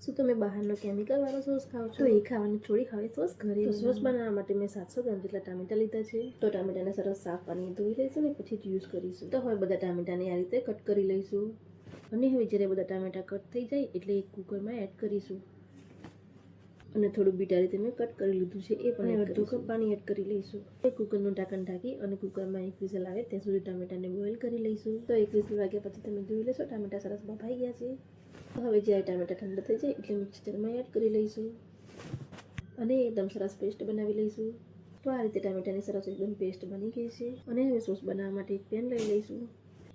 શું તમે બહારનો કેમિકલ વાળો સોસ ખાઓ છો? તો એ ખાવાની થોડી હવે સોસ ઘરે સોસ બનાવવા માટે મેં 700 ગ્રામ જેટલા ટામેટા લીધા છે. તો ટામેટાને સરસ સાફ પાણી ધોઈ લઈશું ને પછી જ યુઝ કરીશું. તો હવે બધા ટામેટાને આ રીતે કટ કરી લઈશું. અને હવે જ્યારે બધા ટામેટા કટ થઈ જાય એટલે એક કુકરમાં એડ કરીશું. અને થોડું બીટ આ રીતે મેં કટ કરી લીધું છે એ પણ અડધો કપ પાણી એડ કરી લઈશું. કુકરનું ઢાંકણ ઢાંકી અને કુકરમાં એક વિસલ આવે ત્યાં સુધી ટામેટાને બોઇલ કરી લઈશું. તો એક વિસલ વાગ્યા પછી તમે જોઈ લેશો ટામેટા સરસ બફાઈ ગયા છે. હવે જ્યારે ટામેટા ઠંડા થઈ જાય એટલે મિક્સરમાં એડ કરી લઈશું અને એકદમ સરસ પેસ્ટ બનાવી લઈશું. તો આ રીતે ટામેટાની સરસ એકદમ પેસ્ટ બની ગઈ છે. અને હવે સોસ બનાવવા માટે એક પેન લઈ લઈશું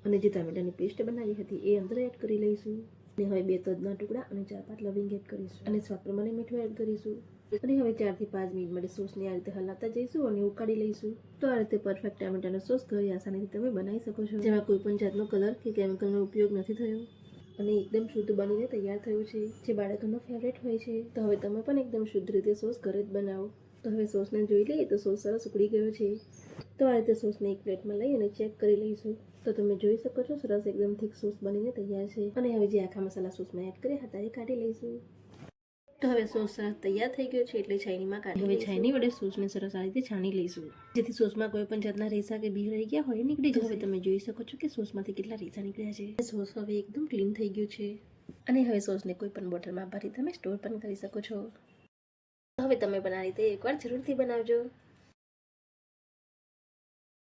અને જે ટામેટાની પેસ્ટ બનાવી હતી એ અંદર એડ કરી લઈશું. અને હવે 2 તજના ટુકડા અને 4-5 લવિંગ એડ કરીશું અને સ્વાદ પ્રમાણે મીઠું એડ કરીશું. અને હવે 4 થી 5 મિનિટ માટે સોસને આ રીતે હલાવતા જઈશું અને ઉકાળી લઈશું. તો આ રીતે પરફેક્ટ ટામેટાનો સોસ ઘરે આસાનીથી તમે બનાવી શકો છો, જેમાં કોઈ પણ જાતનો કલર કે કેમિકલનો ઉપયોગ નથી થયો અને એકદમ શુદ્ધ બનીને તૈયાર થયું છે, જે બાળકોનો ફેવરેટ હોય છે. તો હવે તમે પણ એકદમ શુદ્ધ રીતે સોસ ઘરે જ બનાવો. તો હવે સોસને જોઈ લઈએ તો સોસ સરસ ઉકળી ગયો છે. તો આ રીતે સોસને એક પ્લેટમાં લઈ અને ચેક કરી લઈશું. તો તમે જોઈ શકો છો સરસ એકદમ થીક સોસ બનીને તૈયાર છે. અને હવે જે આખા મસાલા સોસમાં એડ કર્યા હતા એ કાઢી લઈશું. તો હવે સોસ સરસ તૈયાર થઈ ગયો છે એટલે છાયણીમાં કાઢી હવે છાયણી વડે સોસને સરસ આ રીતે છાણી લઈશું, જેથી સોસમાં કોઈ પણ જાતના રેસા કે બી રહી ગયા હોય નીકળી જશે. હવે તમે જોઈ શકો છો કે સોસમાંથી કેટલા રેસા નીકળ્યા છે. સોસ હવે એકદમ ક્લીન થઈ ગયું છે. અને હવે સોસને કોઈ પણ બોટલમાં ભરી તમે સ્ટોર પણ કરી શકો છો. હવે તમે પણ આ રીતે એકવાર જરૂરથી બનાવજો.